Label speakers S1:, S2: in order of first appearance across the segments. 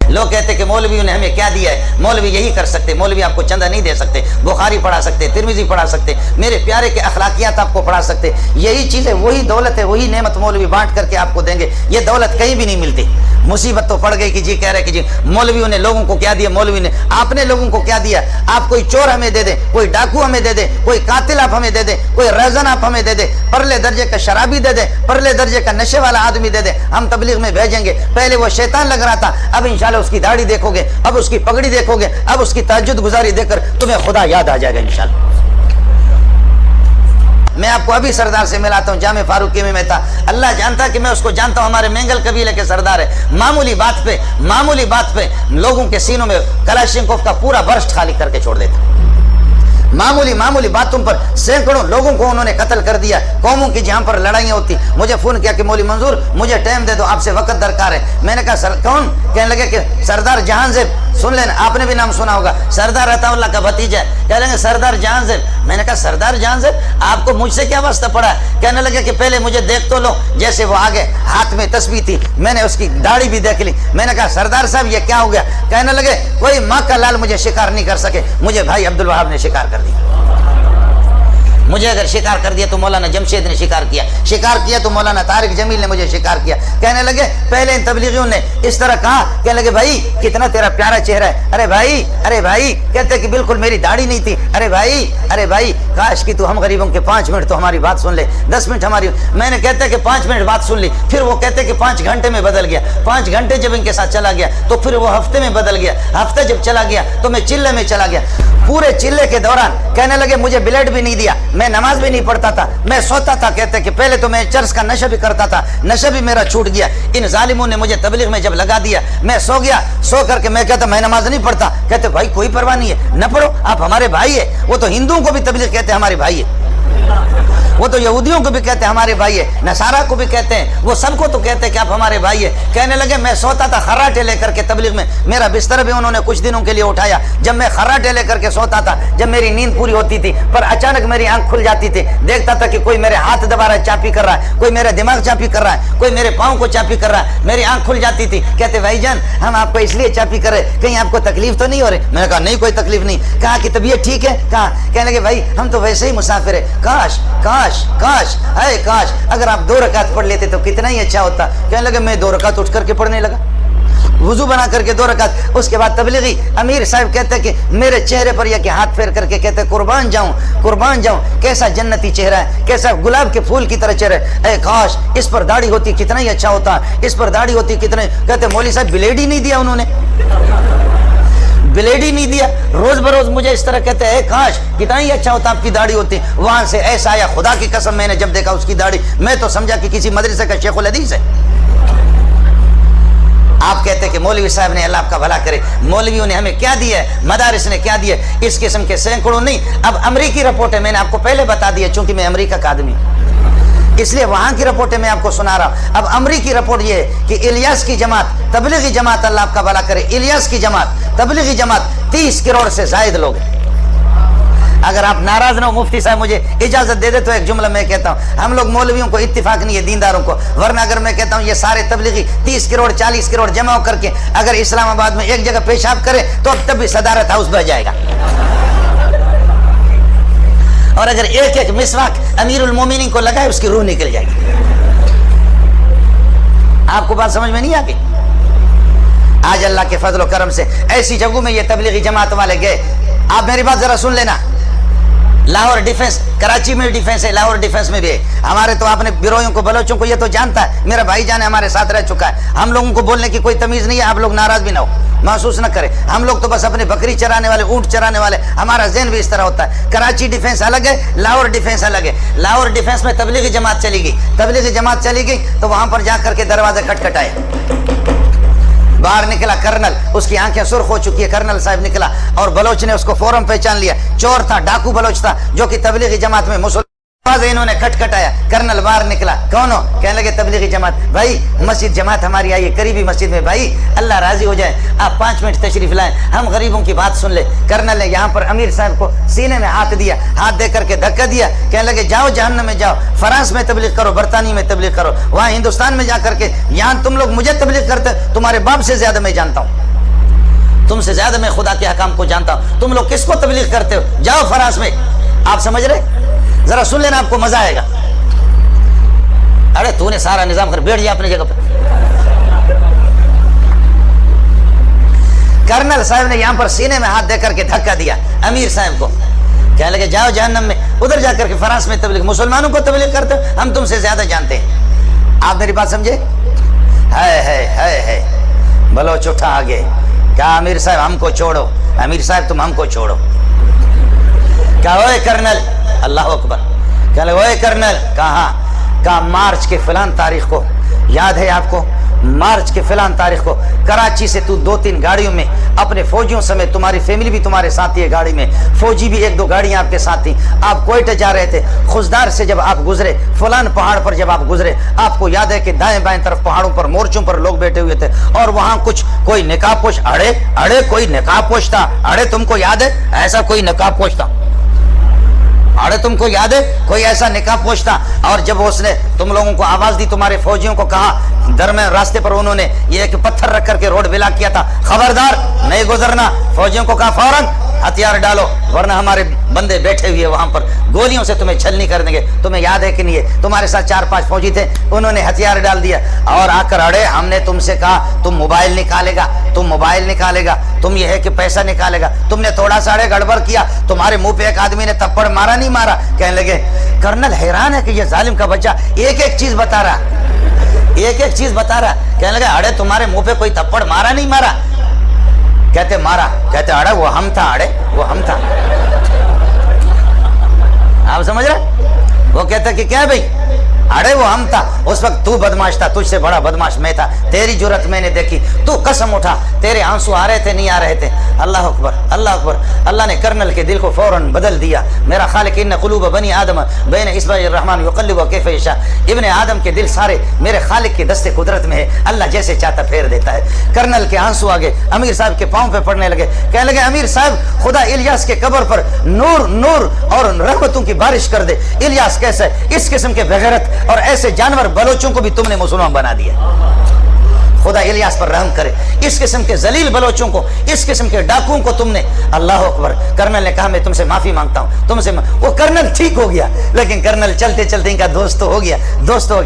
S1: لوگ کہتے کہ مولویوں نے ہمیں کیا دیا ہے، مولوی یہی کر سکتے، مولوی آپ کو چندہ نہیں دے سکتے، بخاری پڑھا سکتے، ترمذی پڑھا سکتے، میرے پیارے کے اخلاقیات آپ کو پڑھا سکتے. یہی چیز ہے، وہی دولت ہے، وہی نعمت مولوی بانٹ کر کے آپ کو دیں گے. یہ دولت کہیں بھی نہیں ملتی. مصیبت تو پڑ گئی کہ جی کہہ رہے کہ جی مولویوں نے لوگوں کو کیا دیا، مولوی نے آپ نے لوگوں کو کیا دیا. آپ کوئی چور ہمیں دے دیں، کوئی ڈاکو ہمیں دے دیں، کوئی قاتل آپ ہمیں دے دیں، کوئی ریزن آپ ہمیں دے دیں، پرلے درجے کا شرابی دے دیں، پرلے درجے کا نشے والا آدمی دے دیں، ہم تبلیغ میں بھیجیں گے. پہلے وہ شیطان لگ رہا تھا، اب انشاءاللہ اس کی داڑھی دیکھو گے، اب اس کی پگڑی دیکھو گے، اب اس کی تہجد گزاری دیکھ کر تمہیں خدا یاد آ جائے گا انشاءاللہ. میں آپ کو ابھی سردار سے ملاتا ہوں، جامع فاروقی میں تھا. اللہ جانتا کہ میں اس کو جانتا ہوں، ہمارے مینگل قبیلے کے سردار ہے. معمولی بات پہ لوگوں کے سینوں میں کلاشنکوف کا پورا برسٹ خالی کر کے چھوڑ دیتا. معمولی باتوں پر سینکڑوں لوگوں کو انہوں نے قتل کر دیا. قوموں کی جہاں پر لڑائیاں ہوتی، مجھے فون کیا کہ مولوی منظور مجھے ٹائم دے دو، آپ سے وقت درکار ہے. میں نے کہا کون؟ کہنے لگے کہ سردار جہان زیب، سن لینا، آپ نے بھی نام سنا ہوگا، سردار عطا اللہ کا بھتیجا ہے. کہہ لیں گے سردار جہان زیب. میں نے کہا سردار جہان زیب آپ کو مجھ سے کیا واسطہ پڑا ہے؟ کہنے لگے کہ پہلے مجھے دیکھ تو لو. جیسے وہ آگے ہاتھ میں تسبیح تھی، میں نے اس کی داڑھی بھی دیکھ لی. میں نے کہا سردار صاحب یہ کیا ہو گیا؟ کہنے لگے کوئی ماں کا لال مجھے شکار نہیں کر سکے، مجھے بھائی عبد الوہاب نے شکار کر دیا. مجھے اگر شکار کر دیا تو مولانا جمشید نے شکار کیا تو مولانا طارق جمیل نے مجھے شکار کیا. کہنے لگے پہلے ان تبلیغیوں نے اس طرح کہا، کہنے لگے بھائی کتنا تیرا پیارا چہرہ ہے. ارے بھائی کہتے کہ بالکل میری داڑھی نہیں تھی. ارے بھائی کاش کہ تو ہم غریبوں کے 5 منٹ تو ہماری بات سن لے، 10 منٹ ہماری. میں نے کہتے کہ 5 منٹ بات سن لی، پھر وہ کہتے کہ 5 گھنٹے میں بدل گیا. 5 گھنٹے جب ان کے ساتھ چلا گیا تو پھر وہ ہفتے میں بدل گیا. ہفتہ جب چلا گیا تو میں چلے میں چلا گیا. پورے چلے کے دوران کہنے لگے مجھے بلیڈ بھی نہیں دیا، میں نماز بھی نہیں پڑھتا تھا، میں سوتا تھا. کہتے کہ پہلے تو میں چرس کا نشہ بھی کرتا تھا، نشہ بھی میرا چھوٹ گیا. ان ظالموں نے مجھے تبلیغ میں جب لگا دیا، میں سو گیا. سو کر کے میں کہتا میں نماز نہیں پڑھتا. کہتے بھائی کوئی پرواہ نہیں ہے، نہ پڑھو، آپ ہمارے بھائی ہے. وہ تو ہندوؤں کو بھی تبلیغ کہتے ہیں ہمارے بھائی ہے، وہ تو یہودیوں کو بھی کہتے ہیں ہمارے بھائی ہے، نصارہ کو بھی کہتے ہیں، وہ سب کو تو کہتے ہیں کہ آپ ہمارے بھائی ہے. کہنے لگے میں سوتا تھا خراٹے لے کر کے تبلیغ میں، میرا بستر بھی انہوں نے کچھ دنوں کے لیے اٹھایا. جب میں خراٹے لے کر کے سوتا تھا، جب میری نیند پوری ہوتی تھی پر اچانک میری آنکھ کھل جاتی تھی، دیکھتا تھا کہ کوئی میرے ہاتھ دبا رہا ہے، چاپی کر رہا ہے، کوئی میرے دماغ چاپی کر رہا ہے، کوئی میرے پاؤں کو چاپی کر رہا ہے. میری آنکھ کھل جاتی تھی. کہتے بھائی جان ہم آپ کو اس لیے چاپی کر رہے، کہیں آپ کو تکلیف تو نہیں ہو رہی؟ میں نے کہا نہیں کوئی تکلیف نہیں. کہا کہ طبیعت ٹھیک ہے؟ کہا. کہنے لگے بھائی ہم تو ویسے ہی مسافر ہے، کاش اگر آپ 2 رکعت پڑھ لیتے تو کتنا ہی اچھا ہوتا. کہنے لگے میں 2 رکعت اٹھ کر کے پڑھنے لگا، وضو بنا کر کے 2 رکعت. اس کے بعد تبلیغی امیر صاحب کہتے ہیں کہ میرے چہرے پر یہ کہ ہاتھ پھیر کر کے کہتے قربان جاؤں کیسا جنتی چہرہ ہے، کیسا گلاب کے پھول کی طرح چہرہ ہے. اے کاش اس پر داڑھی ہوتی کتنا ہی اچھا ہوتا، اس پر داڑھی ہوتی کتنا. کہتے مولوی صاحب بلیڈ ہی نہیں دیا، انہوں نے بلیڈ ہی نہیں دیا. روز بروز مجھے اس طرح کہتے ہیں کاش کتنا ہی اچھا ہوتا آپ کی داڑھی ہوتی. وہاں سے ایسا آیا، خدا کی قسم میں نے جب دیکھا اس کی داڑھی میں تو سمجھا کہ کسی مدرسے کا شیخ الحدیث ہے. آپ کہتے ہیں کہ مولوی صاحب نے اللہ آپ کا بھلا کرے، مولویوں نے ہمیں کیا دیا ہے، مدارس نے کیا دیا ہے. اس قسم کے سینکڑوں نہیں. اب امریکی رپورٹ ہے، میں نے آپ کو پہلے بتا دیا چونکہ میں امریکہ کا آدمی اس لیے وہاں کی رپورٹیں میں آپ کو سنا رہا ہوں. اب امریکی رپورٹ یہ ہے کہ الیاس کی جماعت، تبلیغی جماعت، اللہ آپ کا بھلا کرے، الیاس کی جماعت، تبلیغی جماعت 30 کروڑ سے زائد لوگ ہیں. اگر آپ ناراض نہ ہو مفتی صاحب مجھے اجازت دے دے تو ایک جملہ میں کہتا ہوں، ہم لوگ مولویوں کو اتفاق نہیں ہے دینداروں کو، ورنہ اگر میں کہتا ہوں یہ سارے تبلیغی 30 کروڑ 40 کروڑ جمع کر کے اگر اسلام آباد میں ایک جگہ پیشاب کرے تو اب تب بھی صدارت ہاؤس بہ جائے گا. اور اگر ایک مسواک امیر المومنین کو لگائے اس کی روح نکل جائے گی. آپ کو بات سمجھ میں نہیں آ گئی؟ آج اللہ کے فضل و کرم سے ایسی جگہوں میں یہ تبلیغی جماعت والے گئے. آپ میری بات ذرا سن لینا. لاہور ڈیفنس، کراچی میں ڈیفنس ہے، لاہور ڈیفنس میں بھی ہے. ہمارے تو آپ نے بیروئوں کو، بلوچوں کو یہ تو جانتا ہے، میرا بھائی جان ہمارے ساتھ رہ چکا ہے. ہم لوگوں کو بولنے کی کوئی تمیز نہیں ہے. آپ لوگ ناراض بھی نہ ہو، محسوس نہ کریں. ہم لوگ تو بس اپنے بکری چرانے والے، اونٹ چرانے والے، ہمارا ذہن بھی اس طرح ہوتا ہے. کراچی ڈیفنس الگ ہے، لاہور ڈیفنس الگ ہے. لاہور ڈیفنس میں تبلیغی جماعت چلی گئی تو وہاں پر جا کر کے دروازے کھٹکھٹائے. باہر نکلا کرنل، اس کی آنکھیں سرخ ہو چکی ہے، کرنل صاحب نکلا اور بلوچ نے اس کو فوراً پہچان لیا. چور تھا، ڈاکو بلوچ تھا جو کہ تبلیغی جماعت میں انہوں نے کھٹکھٹایا. کرنل باہر نکلا، کون ہو؟ کہنے لگے تبلیغی جماعت. بھائی مسجد جماعت ہماری آئی ہے قریبی مسجد میں، بھائی اللہ راضی ہو جائے آپ 5 منٹ تشریف لائیں، ہم غریبوں کی بات سن لیں. کرنل نے یہاں پر امیر صاحب کو سینے میں ہاتھ دیا، ہاتھ دے کر کے دھکا دیا. کہنے لگے جاؤ جہنم میں جاؤ، فرانس میں تبلیغ کرو، برطانیہ میں تبلیغ کرو، وہاں ہندوستان میں جا کر کے، یہاں تم لوگ مجھے تبلیغ کرتے، تمہارے باپ سے زیادہ میں جانتا ہوں. تم سے زیادہ میں خدا کے حکام کو جانتا ہوں. تم لوگ کس کو تبلیغ کرتے ہو؟ جاؤ فرانس میں. آپ سمجھ رہے؟ ذرا سن لینا، آپ کو مزہ آئے گا. ارے تو نے سارا نظام کر بیٹھ جا اپنی جگہ پر. کرنل صاحب نے یہاں پر سینے میں ہاتھ دے کر کے دھکا دیا امیر صاحب کو. کہنے لگے جاؤ جہنم میں. ادھر جا کر کے فرانس میں تبلیغ، مسلمانوں کو تبلیغ کرتے ہو، ہم تم سے زیادہ جانتے ہیں. آپ میری بات سمجھے؟ ہے بلوچ اٹھا آگے. کہا امیر صاحب ہم کو چھوڑو، امیر صاحب تم ہم کو چھوڑو. کہا اوے کرنل، اللہ اکبر. کہنے اوے کرنل. کہا مارچ کے فلان تاریخ کو یاد ہے آپ کو؟ مارچ کے فلان تاریخ کو کراچی سے تو 2-3 گاڑیوں میں اپنے فوجیوں سمیت، تمہاری فیملی بھی تمہارے ساتھ ہے گاڑی میں، فوجی بھی 1-2 گاڑیاں آپ کے ساتھ تھیں. آپ کوئٹہ جا رہے تھے، خزدار سے جب آپ گزرے، فلان پہاڑ پر جب آپ گزرے، آپ کو یاد ہے کہ دائیں بائیں طرف پہاڑوں پر مورچوں پر لوگ بیٹھے ہوئے تھے، اور وہاں کوئی نقاب پوش اڑے کوئی نقاب پوش تھا. اڑے تم کو یاد ہے ایسا کوئی نقاب پوش تھا؟ اڑے تم کو یاد ہے کوئی ایسا نقاب پوش تھا؟ اور جب اس نے تم لوگوں کو آواز دی، تمہارے فوجیوں کو کہا، درمیان راستے پر انہوں نے یہ ایک پتھر رکھ کر کے روڈ بلاک کیا تھا، خبردار نہیں گزرنا. فوجیوں کو کہا فوراً ہتھیار ڈالو ورنہ ہمارے بندے بیٹھے ہوئے وہاں پر گولیوں سے تمہیں چھلنی کر دیں گے. تمہیں یاد ہے کہ نہیں ہے؟ تمہارے ساتھ 4-5 فوجی تھے، انہوں نے ہتھیار ڈال دیا اور آ کر اڑے ہم نے تم سے کہا تم موبائل نکالے گا، تم یہ ہے کہ پیسہ نکالے گا. تم نے تھوڑا سا اڑے گڑبڑ کیا، تمہارے منہ پہ ایک آدمی نے تھپڑ مارا نہیں مارا. کہنے لگے کرنل حیران ہے کہ یہ ظالم کا بچہ ایک چیز بتا رہا. کہنے لگے اڑے تمہارے منہ پہ کوئی تھپڑ مارا نہیں مارا؟ کہتے مارا. کہتے اڑے وہ ہم تھا. آپ سمجھ رہے؟ وہ کہتا کہ کیا بھائی؟ اڑے وہ ہم تھا. اس وقت تو بدماش تھا، تجھ سے بڑا بدماش میں تھا. تیری جرت میں نے دیکھی، تو قسم اٹھا. تیرے آنسو آ رہے تھے نہیں آ رہے تھے؟ اللہ اکبر، اللہ اکبر. اللہ نے کرنل کے دل کو فوراً بدل دیا. میرا خالق ان قلوب بنی آدم بین اصبع الرحمن یقلب کیف یشاء. ابن آدم کے دل سارے میرے خالق کے دست قدرت میں ہے، اللہ جیسے چاہتا پھیر دیتا ہے. کرنل کے آنسو آگے امیر صاحب کے پاؤں پہ پڑنے لگے. کہنے لگے امیر صاحب خدا الیاس کے قبر پر نور اور رحمتوں کی بارش کر دے. الیاس کیسے؟ اس قسم کے بغیرت اور ایسے جانور بلوچوں کو بھی تم نے مسلمان بنا دیا. خدا الیاس پر رحم کرے. اس قسم کے ذلیل بلوچوں کو، اس قسم کے ڈاکوؤں کو تم نے. اللہ اکبر. کرنل نے کہا میں تم سے معافی مانگتا ہوں، تم سے وہ کرنل ٹھیک ہو گیا، لیکن کرنل چلتے چلتے ان کا دوست ہو گیا.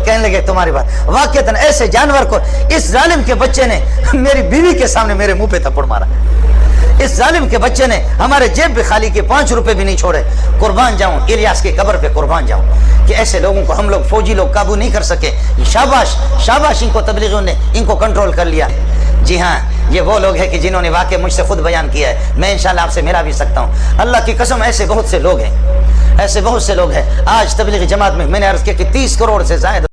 S1: کہنے لگے تمہاری بات واقعتاً ایسے جانور کو اس ظالم کے بچے نے میری بیوی کے سامنے میرے منہ پہ تھپڑ مارا. اس ظالم کے بچے نے ہمارے جیب بھی خالی کے 5 روپے بھی نہیں چھوڑے. قربان جاؤں الیاس کی قبر پہ، قربان جاؤں کہ ایسے لوگوں کو ہم لوگ فوجی لوگ قابو نہیں کر سکے. شاباش ان کو تبلیغیوں نے ان کو کنٹرول کر لیا. جی ہاں، یہ وہ لوگ ہیں کہ جنہوں نے واقعہ مجھ سے خود بیان کیا ہے. میں انشاءاللہ آپ سے ملا بھی سکتا ہوں. اللہ کی قسم ایسے بہت سے لوگ ہیں. آج تبلیغی جماعت میں نے عرض کیا کہ 30 کروڑ سے زائد